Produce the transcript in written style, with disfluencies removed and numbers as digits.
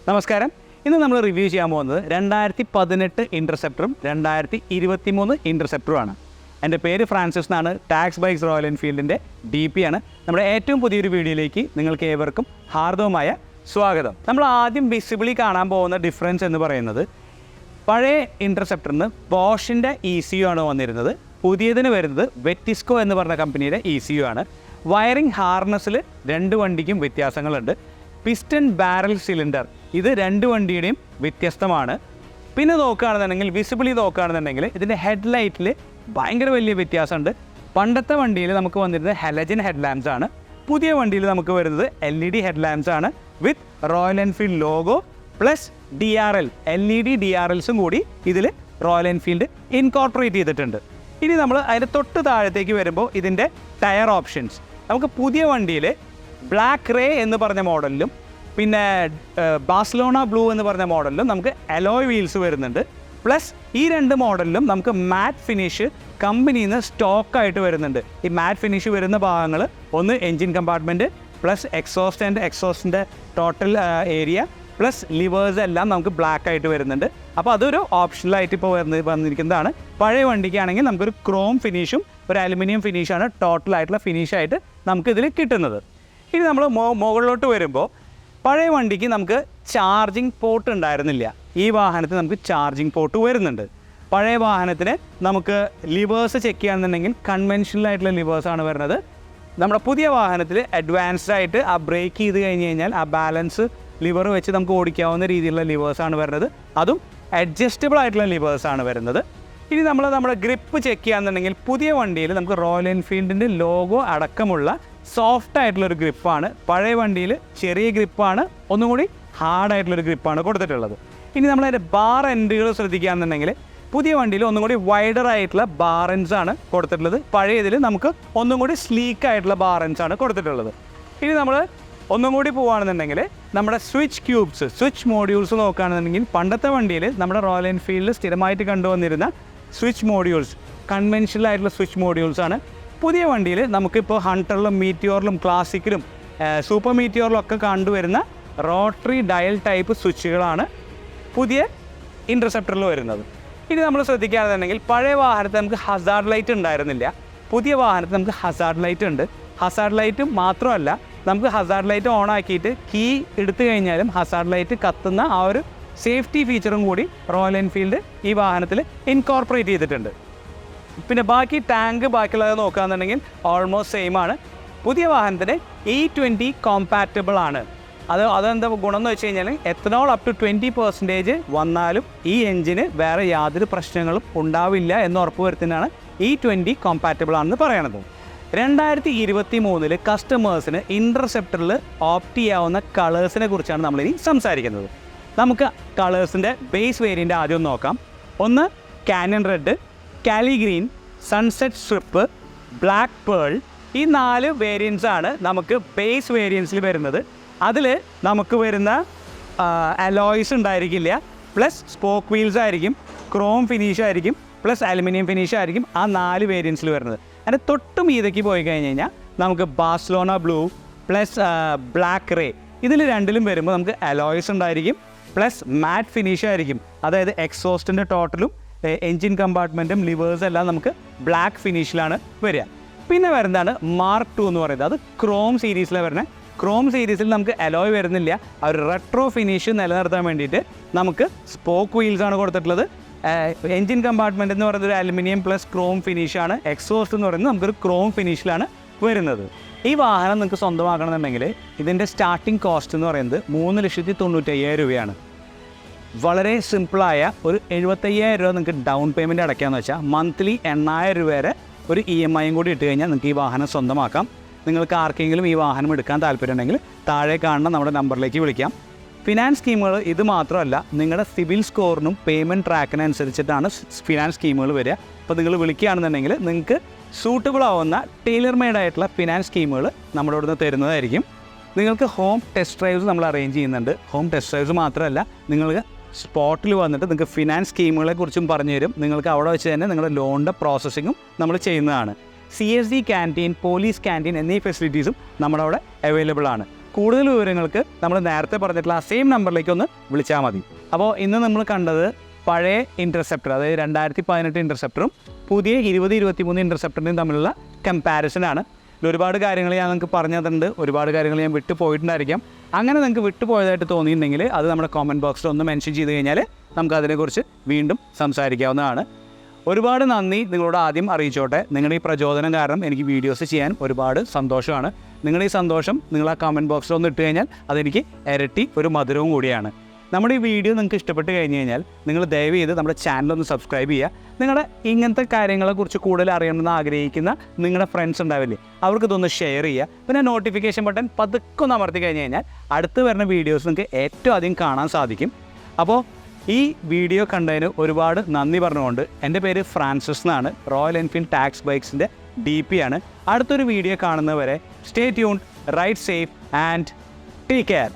നമസ്കാരം. ഇന്ന് നമ്മൾ റിവ്യൂ ചെയ്യാൻ പോകുന്നത് 2018 ഇൻ്റർസെപ്റ്ററും 2023 ഇൻ്റർസെപ്റ്ററുമാണ്. എൻ്റെ പേര് ഫ്രാൻസിസ് എന്നാണ്. ടാക്സ്ബൈക്സ് റോയൽ എൻഫീൽഡിൻ്റെ DP ആണ്. നമ്മുടെ ഏറ്റവും പുതിയൊരു വീഡിയോയിലേക്ക് നിങ്ങൾക്ക് ഏവർക്കും ഹാർദവമായ സ്വാഗതം. നമ്മൾ ആദ്യം വിസിബിളി കാണാൻ പോകുന്ന ഡിഫറൻസ് എന്ന് പറയുന്നത്, പഴയ ഇൻ്റർസെപ്റ്ററിന് ബോഷിൻ്റെ ECU ആണ് വന്നിരുന്നത്. പുതിയതിന് വരുന്നത് വെറ്റിസ്കോ എന്ന് പറഞ്ഞ കമ്പനിയുടെ ECU ആണ്. വയറിംഗ് ഹാർനസിൽ രണ്ട് വണ്ടിക്കും വ്യത്യാസങ്ങളുണ്ട്. പിസ്റ്റൺ ബാരൽ സിലിണ്ടർ ഇത് രണ്ട് വണ്ടിയുടെയും വ്യത്യസ്തമാണ്. പിന്നെ നോക്കുകയാണെന്നുണ്ടെങ്കിൽ വിസിബിളി നോക്കുകയാണെന്നുണ്ടെങ്കിൽ ഇതിൻ്റെ ഹെഡ്ലൈറ്റിൽ ഭയങ്കര വലിയ വ്യത്യാസമുണ്ട്. പണ്ടത്തെ വണ്ടിയിൽ നമുക്ക് വന്നിരുന്നത് ഹലജൻ ഹെഡ് ലാംപ്സ് ആണ്. പുതിയ വണ്ടിയിൽ നമുക്ക് വരുന്നത് LED ഹെഡ് ലാംപ്സ് ആണ് വിത്ത് royal Enfield logo plus DRL LED DRLസും കൂടി ഇതിൽ റോയൽ എൻഫീൽഡ് ഇൻകോർപ്പറേറ്റ് ചെയ്തിട്ടുണ്ട്. ഇനി നമ്മൾ അതിൻ്റെ തൊട്ട് താഴത്തേക്ക് വരുമ്പോൾ ഇതിൻ്റെ ടയർ ഓപ്ഷൻസ് നമുക്ക് പുതിയ വണ്ടിയിൽ ബ്ലാക്ക് റേ എന്ന് പറഞ്ഞ മോഡലിലും പിന്നെ ബാഴ്സലോണ ബ്ലൂ എന്ന് പറഞ്ഞ മോഡലിലും നമുക്ക് അലോയ് വീൽസ് വരുന്നുണ്ട്. പ്ലസ് ഈ രണ്ട് മോഡലിലും നമുക്ക് മാറ്റ് ഫിനിഷ് കമ്പനിയിൽ നിന്ന് സ്റ്റോക്കായിട്ട് വരുന്നുണ്ട്. ഈ മാറ്റ് ഫിനിഷ് വരുന്ന ഭാഗങ്ങൾ ഒന്ന് എൻജിൻ കമ്പാർട്ട്മെൻറ്റ് പ്ലസ് എക്സോസ്റ്റിൻ്റെ ടോട്ടൽ ഏരിയ പ്ലസ് ലിവേഴ്സ് എല്ലാം നമുക്ക് ബ്ലാക്ക് ആയിട്ട് വരുന്നുണ്ട്. അപ്പോൾ അതൊരു ഓപ്ഷണലായിട്ട് ഇപ്പോൾ വന്നിരിക്കുന്നതാണ്. പഴയ വണ്ടിക്കാണെങ്കിൽ നമുക്കൊരു ക്രോം ഫിനിഷും ഒരു അലുമിനിയം ഫിനിഷാണ് ടോട്ടലായിട്ടുള്ള ഫിനിഷായിട്ട് നമുക്കിതിൽ കിട്ടുന്നത്. ഇനി നമ്മൾ മുകളിലോട്ട് വരുമ്പോൾ പഴയ വണ്ടിക്ക് നമുക്ക് ചാർജിങ് പോർട്ട് ഉണ്ടായിരുന്നില്ല. ഈ വാഹനത്തിൽ നമുക്ക് ചാർജിങ് പോർട്ട് വരുന്നുണ്ട്. പഴയ വാഹനത്തിന് നമുക്ക് ലിവേഴ്സ് ചെക്ക് ചെയ്യുകയാണെന്നുണ്ടെങ്കിൽ കൺവെൻഷണൽ ആയിട്ടുള്ള ലിവേഴ്സാണ് വരുന്നത്. നമ്മുടെ പുതിയ വാഹനത്തിൽ അഡ്വാൻസ്ഡ് ആയിട്ട് ആ ബ്രേക്ക് ചെയ്ത് കഴിഞ്ഞ് കഴിഞ്ഞാൽ ആ ബാലൻസ് ലിവർ വെച്ച് നമുക്ക് ഓടിക്കാവുന്ന രീതിയിലുള്ള ലിവേഴ്സാണ് വരുന്നത്. അതും അഡ്ജസ്റ്റബിൾ ആയിട്ടുള്ള ലിവേഴ്സാണ് വരുന്നത്. ഇനി നമ്മുടെ ഗ്രിപ്പ് ചെക്ക് ചെയ്യുകയാണെന്നുണ്ടെങ്കിൽ പുതിയ വണ്ടിയിൽ നമുക്ക് റോയൽ എൻഫീൽഡിൻ്റെ ലോഗോ അടക്കമുള്ള സോഫ്റ്റ് ആയിട്ടുള്ളൊരു ഗ്രിപ്പാണ്. പഴയ വണ്ടിയിൽ ചെറിയ ഗ്രിപ്പാണ്, ഒന്നും കൂടി ഹാർഡായിട്ടുള്ളൊരു ഗ്രിപ്പാണ് കൊടുത്തിട്ടുള്ളത്. ഇനി നമ്മളതിൻ്റെ ബാർ എൻഡുകൾ ശ്രദ്ധിക്കുകയാണെന്നുണ്ടെങ്കിൽ പുതിയ വണ്ടിയിൽ ഒന്നും കൂടി വൈഡർ ആയിട്ടുള്ള ബാർ എൻഡ്സ് ആണ് കൊടുത്തിട്ടുള്ളത്. പഴയതിൽ നമുക്ക് ഒന്നും കൂടി സ്ലീക്ക് ആയിട്ടുള്ള ബാർ എൻഡ്സ് ആണ് കൊടുത്തിട്ടുള്ളത്. ഇനി നമ്മൾ ഒന്നും കൂടി പോവുകയാണെന്നുണ്ടെങ്കിൽ നമ്മുടെ സ്വിച്ച് മോഡ്യൂൾസ് നോക്കുകയാണെന്നുണ്ടെങ്കിൽ പണ്ടത്തെ വണ്ടിയിൽ നമ്മുടെ റോയൽ എൻഫീൽഡിൽ സ്ഥിരമായിട്ട് കണ്ടുവന്നിരുന്ന സ്വിച്ച് മോഡ്യൂൾസ് കൺവെൻഷണൽ ആയിട്ടുള്ള സ്വിച്ച് മോഡ്യൂൾസ് ആണ്. പുതിയ വണ്ടിയിൽ നമുക്കിപ്പോൾ ഹണ്ടറിലും മീറ്റിയോറിലും ക്ലാസിക്കിലും സൂപ്പർ മീറ്റിയോറിലും ഒക്കെ കണ്ടുവരുന്ന റോട്ടറി ഡയൽ ടൈപ്പ് സ്വിച്ചുകളാണ് പുതിയ ഇൻ്റർസെപ്റ്ററിൽ വരുന്നത്. ഇനി നമ്മൾ ശ്രദ്ധിക്കുകയാണെന്നുണ്ടെങ്കിൽ പഴയ വാഹനത്തിൽ നമുക്ക് ഹസാർഡ് ലൈറ്റ് ഉണ്ടായിരുന്നില്ല. പുതിയ വാഹനത്തിൽ നമുക്ക് ഹസാർഡ് ലൈറ്റ് ഉണ്ട്. ഹസാർഡ് ലൈറ്റ് മാത്രമല്ല, നമുക്ക് ഹസാർഡ് ലൈറ്റ് ഓൺ ആക്കിയിട്ട് കീ എടുത്തു കഴിഞ്ഞാലും ഹസാർഡ് ലൈറ്റ് കത്തുന്ന ആ ഒരു സേഫ്റ്റി ഫീച്ചറും കൂടി റോയൽ എൻഫീൽഡ് ഈ വാഹനത്തിൽ ഇൻകോർപ്പറേറ്റ് ചെയ്തിട്ടുണ്ട്. പിന്നെ ബാക്കിയുള്ളത് നോക്കുകയാണെന്നുണ്ടെങ്കിൽ ഓൾമോസ്റ്റ് സെയിം ആണ്. പുതിയ വാഹനത്തിന് E20 കോമ്പാറ്റബിൾ ആണ്. അതെന്താ ഗുണം എന്ന് വെച്ച് കഴിഞ്ഞാൽ എത്തനോൾ അപ് ടു 20% വന്നാലും ഈ എൻജിന് വേറെ യാതൊരു പ്രശ്നങ്ങളും ഉണ്ടാവില്ല എന്ന് ഉറപ്പ് വരുത്തുന്നതാണ് E20 കോമ്പാറ്റബിൾ ആണെന്ന് പറയണത്. 2023 കസ്റ്റമേഴ്സിന് ഇൻ്റർസെപ്റ്ററിൽ ഓപ്റ്റ് ചെയ്യാവുന്ന കളേഴ്സിനെ കുറിച്ചാണ് നമ്മളിനി സംസാരിക്കുന്നത്. നമുക്ക് കളേഴ്സിൻ്റെ ബേസ് വേരിയൻ്റ് ആദ്യം നോക്കാം. ഒന്ന് കാനൻ റെഡ്, കാലി green, sunset strip, black pearl. ഈ 4 വേരിയൻസ് ആണ് നമുക്ക് ബേസ് വേരിയൻസിൽ വരുന്നത്. അതിൽ നമുക്ക് വരുന്ന അലോയ്സ് ഉണ്ടായിരിക്കില്ല, പ്ലസ് സ്പോക്ക് വീൽസ് ആയിരിക്കും, ക്രോം ഫിനിഷ് ആയിരിക്കും, പ്ലസ് അലുമിനിയം ഫിനിഷ് ആയിരിക്കും ആ 4 വേരിയൻസിൽ വരുന്നത്. അതിൻ്റെ തൊട്ടും മീതയ്ക്ക് പോയി കഴിഞ്ഞ് കഴിഞ്ഞാൽ നമുക്ക് Barcelona blue plus black ray ഇതിൽ രണ്ടിലും വരുമ്പോൾ നമുക്ക് അലോയ്സ് ഉണ്ടായിരിക്കും, പ്ലസ് മാറ്റ് ഫിനിഷ് ആയിരിക്കും. അതായത് എക്സോസ്റ്റിൻ്റെ ടോട്ടലും എൻജിൻ കമ്പാർട്ട്മെൻറ്റും ലിവേഴ്സ് എല്ലാം നമുക്ക് ബ്ലാക്ക് ഫിനിഷിലാണ് വരിക. പിന്നെ വരുന്നതാണ് മാർക്ക് 2 എന്ന് പറയുന്നത്. അത് ക്രോം സീരീസിലാണ് വരുന്നത്. ക്രോം സീരീസിൽ നമുക്ക് അലോയ് വരുന്നില്ല. ആ ഒരു റെട്രോ ഫിനിഷ് നിലനിർത്താൻ വേണ്ടിയിട്ട് നമുക്ക് സ്പോക്ക് വീൽസാണ് കൊടുത്തിട്ടുള്ളത്. എൻജിൻ കമ്പാർട്ട്മെൻറ്റ് എന്ന് പറയുന്നത് ഒരു അലുമിനിയം പ്ലസ് ക്രോം ഫിനിഷാണ്. എക്സോസ്റ്റ് എന്ന് പറയുന്നത് നമുക്കൊരു ക്രോം ഫിനിഷിലാണ് വരുന്നത്. ഈ വാഹനം നിങ്ങൾക്ക് സ്വന്തമാക്കണമെന്നുണ്ടെങ്കിൽ ഇതിൻ്റെ സ്റ്റാർട്ടിംഗ് കോസ്റ്റ് എന്ന് പറയുന്നത് 3,95,000 രൂപയാണ്. വളരെ സിമ്പിളായ ഒരു 75,000 രൂപ നിങ്ങൾക്ക് ഡൗൺ പേയ്മെൻറ്റ് അടയ്ക്കാമെന്ന് വെച്ചാൽ മന്ത്ലി 8,000 രൂപ വരെ ഒരു EMIയും കൂടി ഇട്ട് കഴിഞ്ഞാൽ നിങ്ങൾക്ക് ഈ വാഹനം സ്വന്തമാക്കാം. നിങ്ങൾക്ക് ആർക്കെങ്കിലും ഈ വാഹനം എടുക്കാൻ താല്പര്യമുണ്ടെങ്കിൽ താഴെ കാണുന്ന നമ്മുടെ നമ്പറിലേക്ക് വിളിക്കാം. ഫിനാൻസ് സ്കീമുകൾ ഇത് മാത്രമല്ല, നിങ്ങളുടെ സിവിൽ സ്കോറിനും പേയ്മെൻറ്റ് ട്രാക്കിനനുസരിച്ചിട്ടാണ് ഫിനാൻസ് സ്കീമുകൾ വരിക. അപ്പോൾ നിങ്ങൾ വിളിക്കുകയാണെന്നുണ്ടെങ്കിൽ നിങ്ങൾക്ക് സൂട്ടബിൾ ആവുന്ന ടൈലർ മെയ്ഡ് ആയിട്ടുള്ള ഫിനാൻസ് സ്കീമുകൾ നമ്മുടെ ഇവിടുന്ന് തരുന്നതായിരിക്കും. നിങ്ങൾക്ക് ഹോം ടെസ്റ്റ് ഡ്രൈവ്സ് നമ്മൾ അറേഞ്ച് ചെയ്യുന്നുണ്ട്. ഹോം ടെസ്റ്റ് ഡ്രൈവ്സ് മാത്രമല്ല, നിങ്ങൾക്ക് സ്പോട്ടിൽ വന്നിട്ട് നിങ്ങൾക്ക് ഫിനാൻസ് സ്കീമുകളെ കുറിച്ചും പറഞ്ഞു തരും. നിങ്ങൾക്ക് അവിടെ വെച്ച് തന്നെ നിങ്ങളുടെ ലോണിൻ്റെ പ്രോസസ്സിങ്ങും നമ്മൾ ചെയ്യുന്നതാണ്. CSD ക്യാൻറ്റീൻ, പോലീസ് ക്യാൻറ്റീൻ എന്നീ ഫെസിലിറ്റീസും നമ്മുടെ അവിടെ അവൈലബിൾ ആണ്. കൂടുതൽ വിവരങ്ങൾക്ക് നമ്മൾ നേരത്തെ പറഞ്ഞിട്ടുള്ള ആ സെയിം നമ്പറിലേക്ക് ഒന്ന് വിളിച്ചാൽ മതി. അപ്പോൾ ഇന്ന് നമ്മൾ കണ്ടത് പഴയ ഇൻ്റർസെപ്റ്റർ, അതായത് 2018 ഇൻ്റർസെപ്റ്ററും പുതിയ 2023 ഇൻ്റർസെപ്റ്ററിൻ്റെയും തമ്മിലുള്ള കമ്പാരിസനാണ്. ഒരുപാട് കാര്യങ്ങൾ ഞാൻ നിങ്ങൾക്ക് പറഞ്ഞു തന്നിട്ടുണ്ട്, ഒരുപാട് കാര്യങ്ങൾ ഞാൻ വിട്ടു പോയിട്ടുണ്ടായിരിക്കാം. അങ്ങനെ നിങ്ങൾക്ക് വിട്ടുപോയതായിട്ട് തോന്നിയിട്ടുണ്ടെങ്കിൽ അത് നമ്മുടെ കമൻറ്റ് ബോക്സിൽ ഒന്ന് മെൻഷൻ ചെയ്ത് കഴിഞ്ഞാൽ നമുക്ക് അതിനെക്കുറിച്ച് വീണ്ടും സംസാരിക്കാവുന്നതാണ്. ഒരുപാട് നന്ദി നിങ്ങളോട് ആദ്യം അറിയിച്ചോട്ടെ. നിങ്ങളുടെ ഈ പ്രചോദനം കാരണം എനിക്ക് വീഡിയോസ് ചെയ്യാൻ ഒരുപാട് സന്തോഷമാണ്. നിങ്ങളുടെ ഈ സന്തോഷം നിങ്ങൾ ആ കമൻറ്റ് ബോക്സിൽ ഒന്ന് ഇട്ട് കഴിഞ്ഞാൽ അതെനിക്ക് ഇരട്ടി ഒരു മധുരവും കൂടിയാണ്. നമ്മുടെ ഈ വീഡിയോ നിങ്ങൾക്ക് ഇഷ്ടപ്പെട്ട് കഴിഞ്ഞ് കഴിഞ്ഞാൽ നിങ്ങൾ ദയവ് ചെയ്ത് നമ്മുടെ ചാനലൊന്ന് സബ്സ്ക്രൈബ് ചെയ്യുക. നിങ്ങളുടെ ഇങ്ങനത്തെ കാര്യങ്ങളെക്കുറിച്ച് കൂടുതൽ അറിയണമെന്ന് ആഗ്രഹിക്കുന്ന നിങ്ങളുടെ ഫ്രണ്ട്സ് ഉണ്ടാവില്ലേ, അവർക്ക് ഇതൊന്ന് ഷെയർ ചെയ്യുക. പിന്നെ നോട്ടിഫിക്കേഷൻ ബട്ടൺ പതുക്കെ ഒന്ന് അമർത്തി കഴിഞ്ഞ് കഴിഞ്ഞാൽ അടുത്ത് വരുന്ന വീഡിയോസ് നിങ്ങൾക്ക് ഏറ്റവും അധികം കാണാൻ സാധിക്കും. അപ്പോൾ ഈ വീഡിയോ കണ്ടതിന് ഒരുപാട് നന്ദി പറഞ്ഞുകൊണ്ട്, എൻ്റെ പേര് ഫ്രാൻസിസ് എന്നാണ്, റോയൽ എൻഫീൽഡ് ടാക്സ് ബൈക്സിൻ്റെ DP ആണ്. അടുത്തൊരു വീഡിയോ കാണുന്നവരെ stay tuned, ride safe and take care.